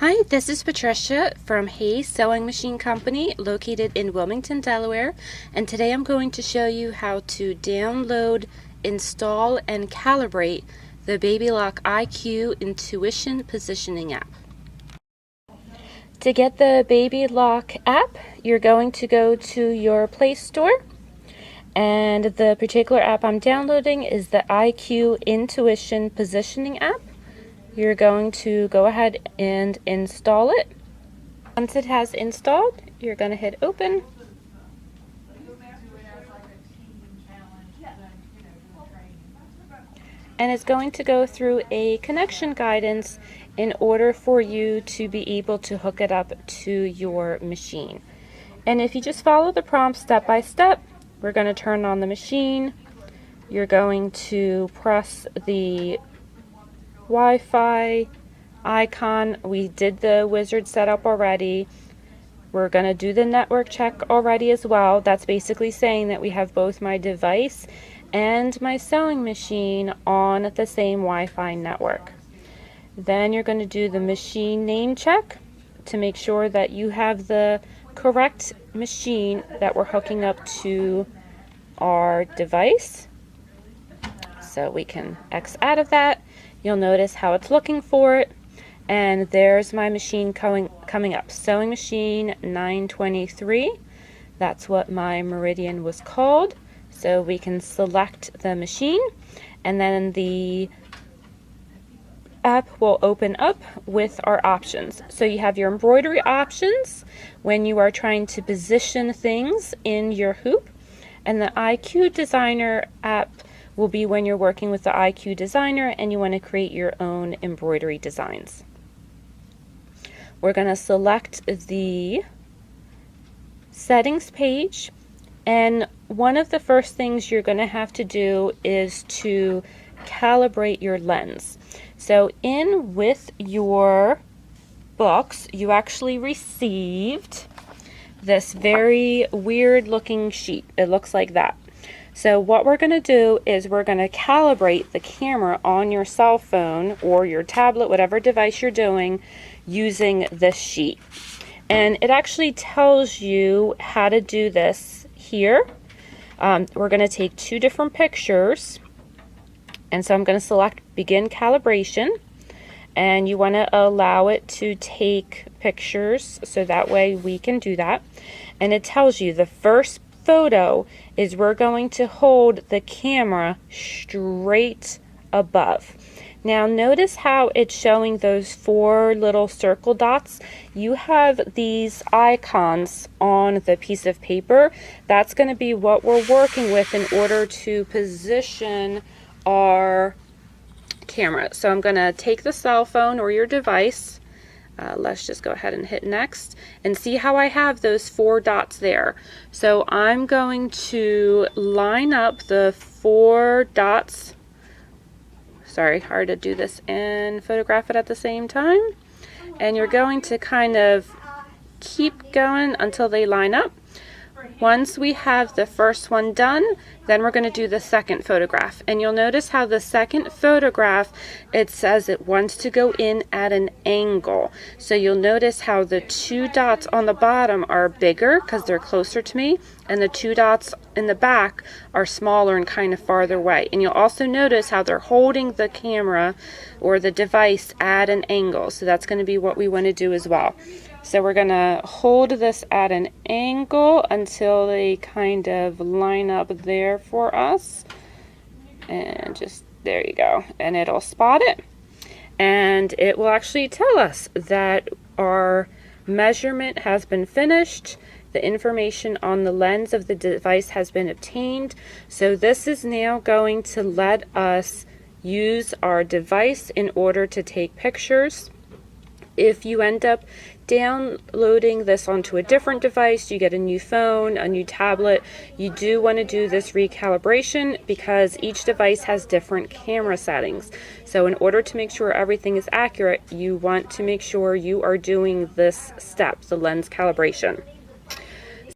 Hi, this is Patricia from Hayes Sewing Machine Company located in Wilmington, Delaware, and today I'm going to show you how to download, install, and calibrate the Baby Lock IQ Intuition Positioning app. To get the Baby Lock app, you're going to go to your Play Store, and the particular app I'm downloading is the IQ Intuition Positioning app. You're going to go ahead and install it. Once it has installed, you're going to hit open. And it's going to go through a connection guidance in order for you to be able to hook it up to your machine. And if you just follow the prompt step by step, we're going to turn on the machine. You're going to press the Wi-Fi icon. We did the wizard setup already. We're going to do the network check already as well. That's basically saying that we have both my device and my sewing machine on the same Wi-Fi network. Then you're going to do the machine name check to make sure that you have the correct machine that we're hooking up to our device. So we can X out of that. You'll notice how it's looking for it, and there's my machine coming up. Sewing machine 923. That's what my Meridian was called. So we can select the machine, and then the app will open up with our options. So you have your embroidery options when you are trying to position things in your hoop, and the IQ Designer app will be when you're working with the IQ Designer and you want to create your own embroidery designs. We're going to select the settings page, and one of the first things you're going to have to do is to calibrate your lens. So in with your books, you actually received this very weird looking sheet. It looks like that. So what we're going to do is we're going to calibrate the camera on your cell phone or your tablet, whatever device you're doing, using this sheet. And it actually tells you how to do this here. We're going to take two different pictures. And so I'm going to select Begin Calibration. And you want to allow it to take pictures so that way we can do that. And it tells you the first photo is we're going to hold the camera straight above. Now notice how it's showing those four little circle dots. You have these icons on the piece of paper. That's going to be what we're working with in order to position our camera. So I'm going to take the cell phone or your device. Let's just go ahead and hit next and see how I have those four dots there. So I'm going to line up the four dots. Sorry, hard to do this and photograph it at the same time. And you're going to kind of keep going until they line up. Once we have the first one done, then we're going to do the second photograph. And you'll notice how the second photograph, it says it wants to go in at an angle. So you'll notice how the two dots on the bottom are bigger because they're closer to me, and the two dots in the back are smaller and kind of farther away. And you'll also notice how they're holding the camera or the device at an angle. So that's going to be what we want to do as well. So we're going to hold this at an angle until they kind of line up there for us. And just, there you go. And it'll spot it. And it will actually tell us that our measurement has been finished. The information on the lens of the device has been obtained. So this is now going to let us use our device in order to take pictures. If you end up downloading this onto a different device, you get a new phone, a new tablet, you do want to do this recalibration because each device has different camera settings. So in order to make sure everything is accurate, you want to make sure you are doing this step, the lens calibration.